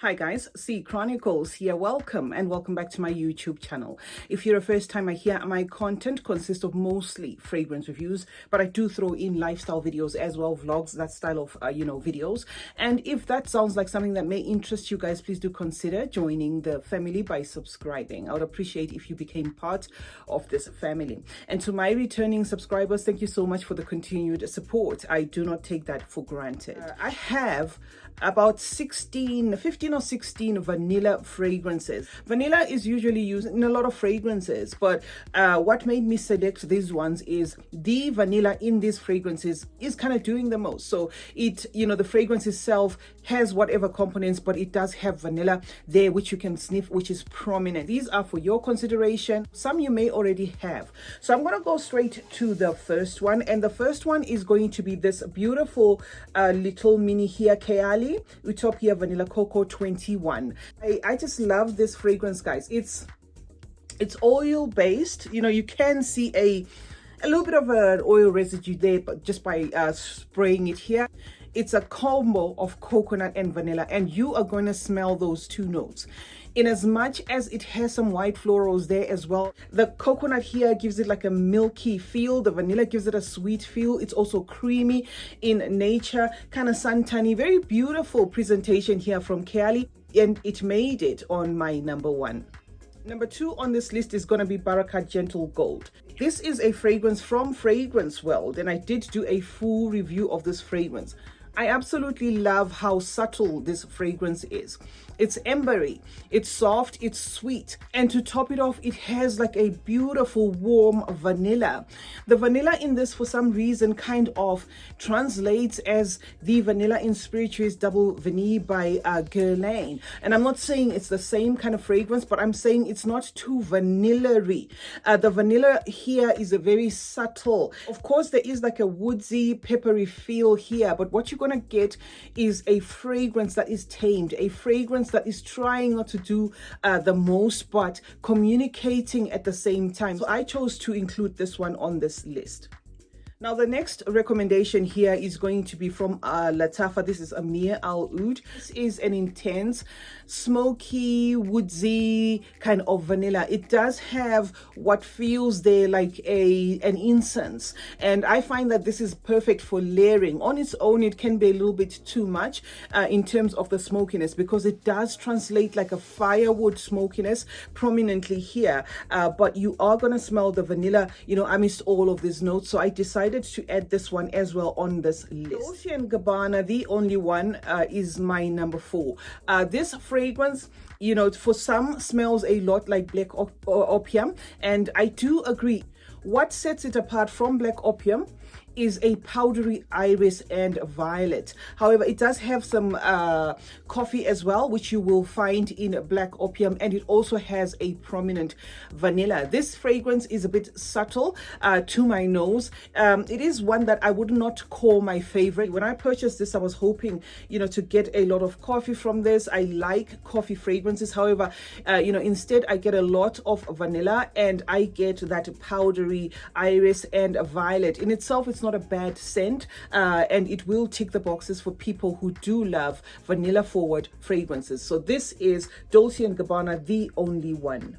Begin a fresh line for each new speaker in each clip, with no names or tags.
Hi guys, CeeChronicles here. Welcome and welcome back to my YouTube channel. If you're a first timer here, my content consists of mostly fragrance reviews, but I do throw in lifestyle videos as well, vlogs, that style of videos. And if that sounds like something that may interest you guys, please do consider joining the family by subscribing. I would appreciate if you became part of this family. And to my returning subscribers, thank you so much for the continued support. I do not take that for granted. I have about 15 or 16 vanilla fragrances. Vanilla is usually used in a lot of fragrances, but what made me select these ones is the vanilla in these fragrances is kind of doing the most. So it, the fragrance itself has whatever components, but it does have vanilla there, which you can sniff, which is prominent. These are for your consideration. Some you may already have. So I'm going to go straight to the first one, and the first one is going to be this beautiful little mini here Kayali Utopia Vanilla Cocoa 21. I just love this fragrance, guys. It's oil based. You can see a little bit of an oil residue there, but just by spraying it here. It's a combo of coconut and vanilla, and you are going to smell those two notes. In as much as it has some white florals there as well, the coconut here gives it like a milky feel. The vanilla gives it a sweet feel. It's also creamy in nature, kind of suntanny. Very beautiful presentation here from Kayali, and it made it on my number one. Number two on this list is going to be Baraka Gentle Gold. This is a fragrance from Fragrance World, and I did do a full review of this fragrance. I absolutely love how subtle this fragrance is. It's embery, it's soft, it's sweet, and to top it off, it has like a beautiful warm vanilla. The vanilla in this, for some reason, kind of translates as the vanilla in Spirituous Double Vanille by Gourmand. And I'm not saying it's the same kind of fragrance, but I'm saying it's not too vanilla-y. The vanilla here is a very subtle. Of course, there is like a woodsy, peppery feel here, but what you're gonna get is a fragrance that is tamed, a fragrance that is trying not to do the most, but communicating at the same time. So I chose to include this one on this list. Now, the next recommendation here is going to be from Latafa. This is Amir Al Oud. This is an intense, smoky, woodsy kind of vanilla. It does have what feels there like an incense. And I find that this is perfect for layering. On its own, it can be a little bit too much in terms of the smokiness, because it does translate like a firewood smokiness prominently here. But you are going to smell the vanilla, amidst all of these notes. So I decided to add this one as well on this list. Dolce & Gabbana, the only one, is my number 4. This fragrance, for some smells a lot like Black Opium, and I do agree. What sets it apart from Black Opium is a powdery iris and violet. However, it does have some coffee as well, which you will find in Black Opium, and it also has a prominent vanilla. This fragrance is a bit subtle to my nose. It is one that I would not call my favorite. When I purchased this, I was hoping, to get a lot of coffee from this. I like coffee fragrances. However, instead I get a lot of vanilla, and I get that powdery iris and violet. In itself, it's not a bad scent, and it will tick the boxes for people who do love vanilla forward fragrances. So this is Dolce & Gabbana, the only one.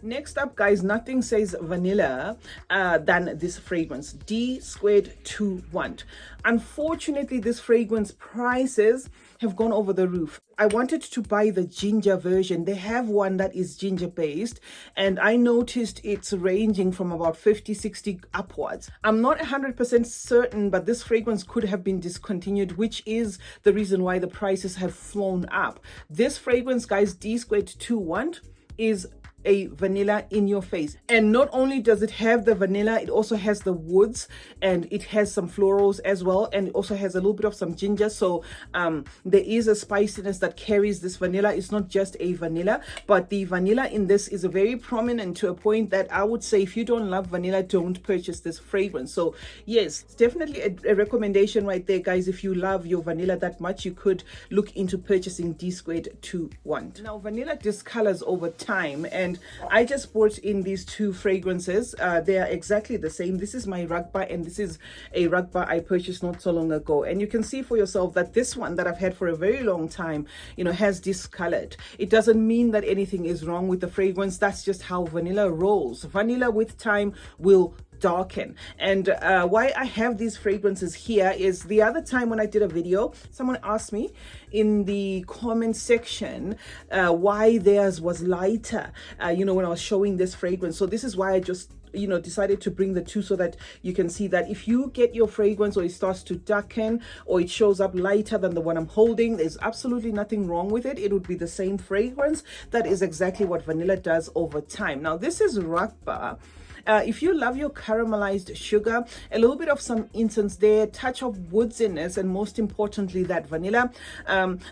Next up, guys, nothing says vanilla than this fragrance, D221. Unfortunately, this fragrance prices have gone over the roof. I wanted to buy the ginger version. They have one that is ginger based, and I noticed it's ranging from about 50-60 upwards. I'm not 100% certain, but this fragrance could have been discontinued, which is the reason why the prices have flown up. This fragrance, guys, D221, is a vanilla in your face. And not only does it have the vanilla, it also has the woods, and it has some florals as well, and it also has a little bit of some ginger. So there is a spiciness that carries this vanilla. It's not just a vanilla, but the vanilla in this is a very prominent, to a point that I would say if you don't love vanilla, don't purchase this fragrance. So yes, it's definitely a recommendation right there, guys. If you love your vanilla that much, you could look into purchasing D221. Now, vanilla discolors over time, and and I just brought in these two fragrances. They are exactly the same. This is my rug bar, and this is a rug bar I purchased not so long ago, and you can see for yourself that this one that I've had for a very long time, you know, has discolored. It doesn't mean that anything is wrong with the fragrance. That's just how vanilla rolls. Vanilla with time will darken. And why I have these fragrances here is the other time when I did a video, someone asked me in the comment section why theirs was lighter, you know, when I was showing this fragrance. So this is why I just, you know, decided to bring the two so that you can see that if you get your fragrance or it starts to darken or it shows up lighter than the one I'm holding, there's absolutely nothing wrong with it. It would be the same fragrance. That is exactly what vanilla does over time. Now this is rug bar. If you love your caramelized sugar, a little bit of some incense there, touch of woodsiness, and most importantly that vanilla,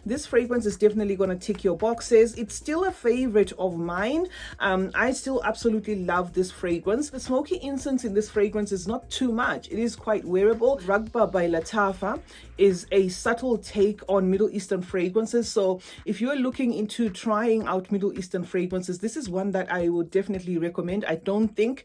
this fragrance is definitely going to tick your boxes. It's still a favorite of mine. I still absolutely love this fragrance. The smoky incense in this fragrance is not too much. It is quite wearable. Rug Bar by Latafa is a subtle take on Middle Eastern fragrances. So if you're looking into trying out Middle Eastern fragrances, this is one that I would definitely recommend. I don't think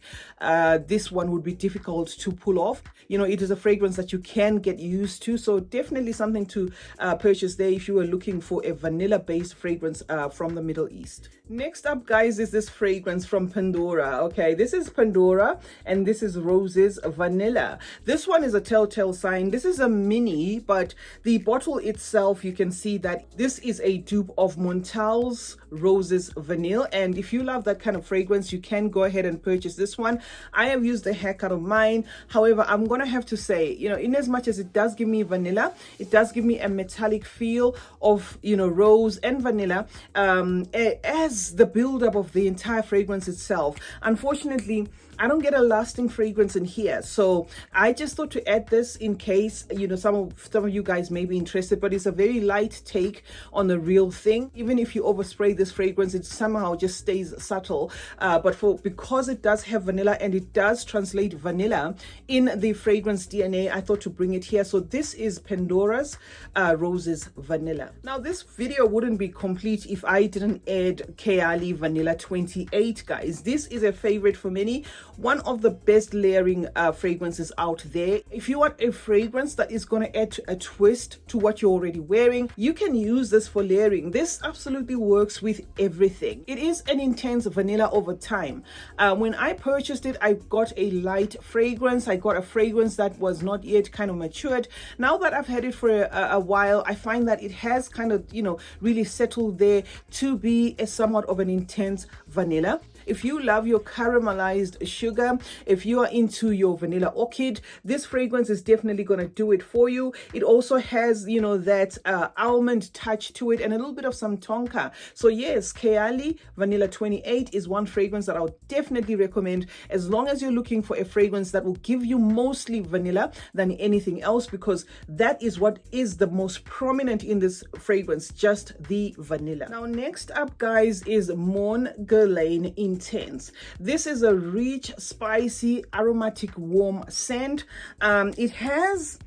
this one would be difficult to pull off. You know, it is a fragrance that you can get used to, so definitely something to purchase there if you were looking for a vanilla based fragrance from the Middle East. Next up, guys, is this fragrance from Pandora. Okay, this is Pandora and this is Roses Vanilla. This one is a telltale sign. This is a mini, but the bottle itself, you can see that this is a dupe of Montal's Roses Vanilla, and if you love that kind of fragrance, you can go ahead and purchase this one. I have used the heck out of mine. However, I'm gonna have to say, you know, in as much as it does give me vanilla, it does give me a metallic feel of, you know, rose and vanilla as the buildup of the entire fragrance itself. Unfortunately, I don't get a lasting fragrance in here, so I just thought to add this in case, you know, some of you guys may be interested. But it's a very light take on the real thing. Even if you overspray this fragrance, it somehow just stays subtle. But because it does have vanilla and it does translate vanilla in the fragrance DNA, I thought to bring it here. So this is Pandora's Roses Vanilla. Now this video wouldn't be complete if I didn't add Kayali Vanilla 28, guys. This is a favorite for many. One of the best layering fragrances out there. If you want a fragrance that is going to add a twist to what you're already wearing, you can use this for layering. This absolutely works with everything. It is an intense vanilla over time. When I purchased it, I got a light fragrance. I got a fragrance that was not yet kind of matured. Now that I've had it for a while, I find that it has kind of, you know, really settled there to be a somewhat of an intense vanilla. If you love your caramelized sugar, if you are into your vanilla orchid, this fragrance is definitely going to do it for you. It also has, you know, that almond touch to it and a little bit of some tonka. So yes, Kayali Vanilla 28 is one fragrance that I would definitely recommend, as long as you're looking for a fragrance that will give you mostly vanilla than anything else, because that is what is the most prominent in this fragrance, just the vanilla. Now next up, guys, is Mon Guerlain Intense. This is a rich, spicy, aromatic, warm scent. It has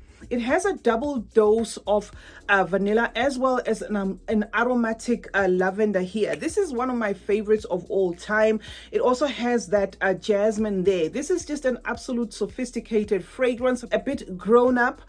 a double dose of vanilla as well as an aromatic lavender here. This is one of my favorites of all time. It also has that jasmine there. This is just an absolute sophisticated fragrance, a bit grown up,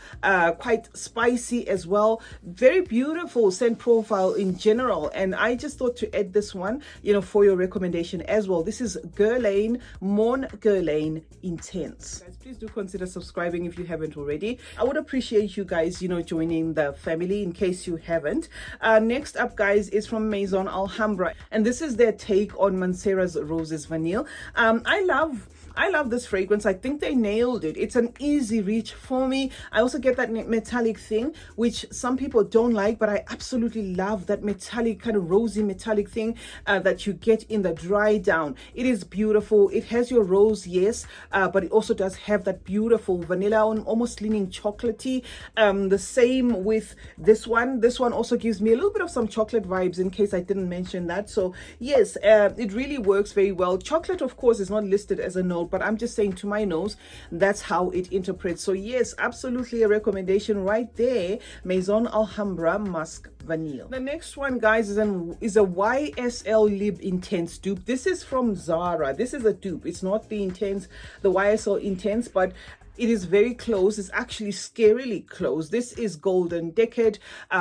quite spicy as well. Very beautiful scent profile in general, and I just thought to add this one, you know, for your recommendation as well. This is Guerlain, Mon Guerlain Intense. Guys, please do consider subscribing if you haven't already. I would appreciate you guys, you know, joining the family in case you haven't. Next up, guys, is from Maison Alhambra, and this is their take on Mancera's Roses Vanille. I love this fragrance. I think they nailed it. It's an easy reach for me. I also get that metallic thing, which some people don't like, but I absolutely love that metallic, kind of rosy metallic thing that you get in the dry down. It is beautiful. It has your rose, yes, but it also does have that beautiful vanilla, almost leaning chocolatey. The same with this one. This one also gives me a little bit of some chocolate vibes, in case I didn't mention that. So yes, it really works very well. Chocolate, of course, is not listed as a note, smoke, but I'm just saying to my nose, that's how it interprets. So yes, absolutely a recommendation right there. Maison Alhambra Musk Vanille. The next one, guys, is a YSL Lib Intense dupe. This is from Zara. This is a dupe. It's not the Intense, the YSL Intense, but it is very close. It's actually scarily close. This is Golden Decade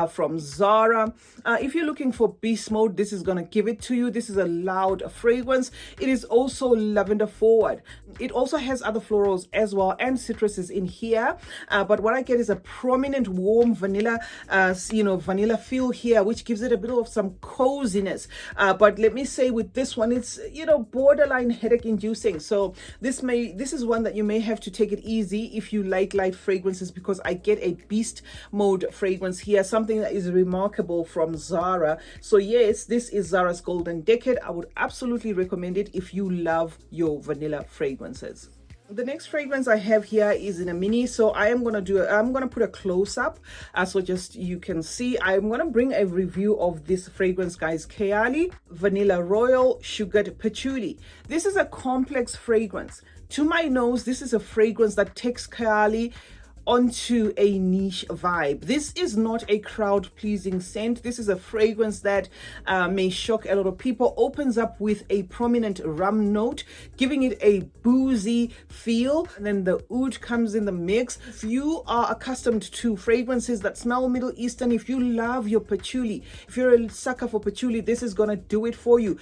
from Zara. If you're looking for beast mode, this is going to give it to you. This is a loud fragrance. It is also lavender forward. It also has other florals as well and citruses in here. But what I get is a prominent warm vanilla, vanilla feel here, which gives it a bit of some coziness. But let me say with this one, it's, borderline headache inducing. So this is one that you may have to take it easy if you like light fragrances, because I get a beast mode fragrance here, something that is remarkable from Zara. So yes, this is Zara's Golden Decade. I would absolutely recommend it if you love your vanilla fragrances. The next fragrance I have here is in a mini, so I'm gonna put a close-up so just you can see. I'm gonna bring a review of this fragrance, guys. Kayali Vanilla Royal Sugared Patchouli. This is a complex fragrance. To my nose, this is a fragrance that takes Kayali onto a niche vibe. This is not a crowd-pleasing scent. This is a fragrance that may shock a lot of people. Opens up with a prominent rum note, giving it a boozy feel, and then the oud comes in the mix. If you are accustomed to fragrances that smell Middle Eastern, if you love your patchouli, if you're a sucker for patchouli, this is gonna do it for you.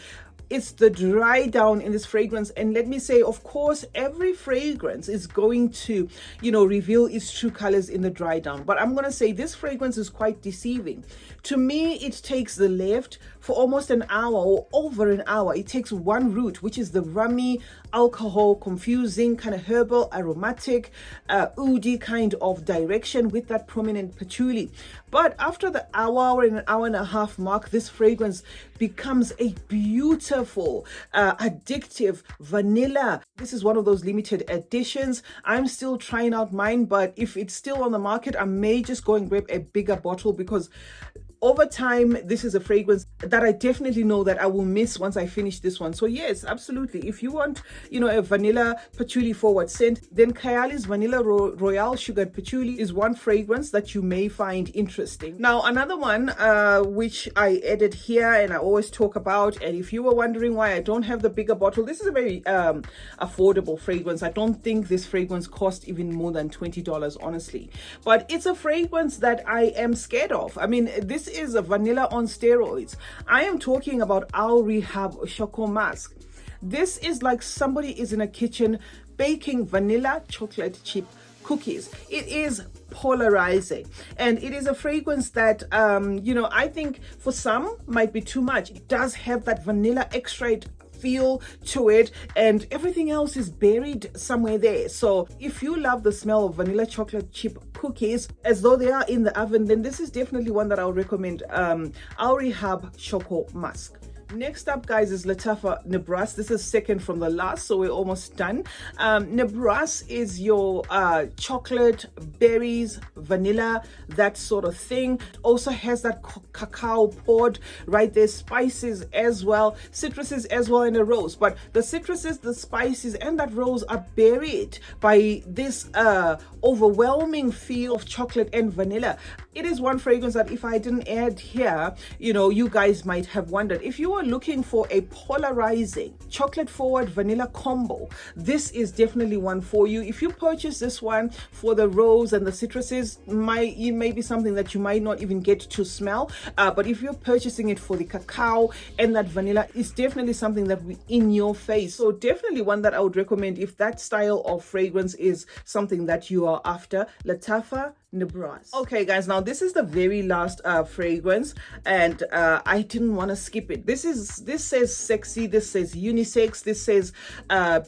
It's the dry down in this fragrance, and let me say, of course, every fragrance is going to reveal its true colors in the dry down, but I'm gonna say this fragrance is quite deceiving. To me, it takes the left for almost an hour or over an hour. It takes one route, which is the rummy, alcohol, confusing, kind of herbal, aromatic, oudy kind of direction with that prominent patchouli. But after the hour and an hour and a half mark, this fragrance becomes a beautiful, addictive vanilla. This is one of those limited editions. I'm still trying out mine, but if it's still on the market, I may just go and grab a bigger bottle, because over time, this is a fragrance that I definitely know that I will miss once I finish this one. So yes, absolutely. If you want, a vanilla patchouli forward scent, then Kayali's Vanilla Royale Sugared Patchouli is one fragrance that you may find interesting. Now, another one which I added here and I always talk about, and if you were wondering why I don't have the bigger bottle, this is a very affordable fragrance. I don't think this fragrance cost even more than $20, honestly. But it's a fragrance that I am scared of. I mean, this is a vanilla on steroids. I am talking about Al Rehab Choco Mask. This is like somebody is in a kitchen baking vanilla chocolate chip cookies. It is polarizing, and it is a fragrance that I think for some might be too much. It does have that vanilla extract feel to it, and everything else is buried somewhere there. So if you love the smell of vanilla chocolate chip cookies as though they are in the oven, then this is definitely one that I'll recommend. Al Rehab Choco Musk. Next up, guys, is Lattafa Nebras. This is second from the last, so we're almost done. Nebras is your chocolate, berries, vanilla, that sort of thing. It also has that cacao pod right there, spices as well, citruses as well, and a rose. But the citruses, the spices, and that rose are buried by this overwhelming feel of chocolate and vanilla. It is one fragrance that if I didn't add here, you guys might have wondered. If you are looking for a polarizing chocolate forward vanilla combo, this is definitely one for you. If you purchase this one for the rose and the citruses, it may be something that you might not even get to smell, but if you're purchasing it for the cacao and that vanilla, it's definitely something that will be in your face. So definitely one that I would recommend if that style of fragrance is something that you are after. Lattafa Nebras. Okay, guys, now this is the very last fragrance, and I didn't want to skip it. This says sexy, this says unisex, this says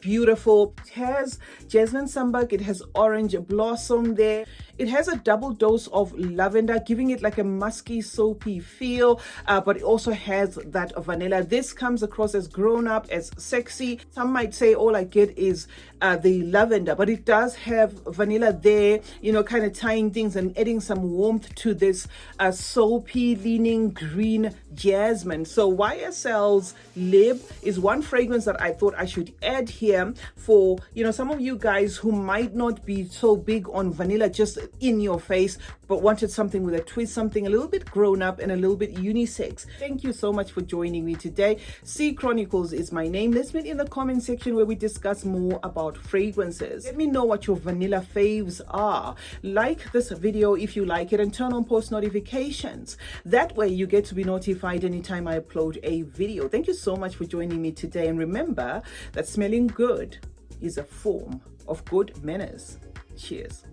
beautiful. It has jasmine sambac, it has orange blossom there. It has a double dose of lavender, giving it like a musky, soapy feel, but it also has that vanilla. This comes across as grown up, as sexy. Some might say all I get is the lavender, but it does have vanilla there, kind of tying changing things and adding some warmth to this soapy leaning green jasmine. So YSL's Lib is one fragrance that I thought I should add here for, you know, some of you guys who might not be so big on vanilla just in your face, but wanted something with a twist, something a little bit grown up and a little bit unisex. Thank you so much for joining me today. CeeChronicles is my name. Let's meet in the comment section where we discuss more about fragrances. Let me know what your vanilla faves are. Like this video if you like it and turn on post notifications. That way you get to be notified anytime I upload a video. Thank you so much for joining me today. And remember that smelling good is a form of good manners. Cheers.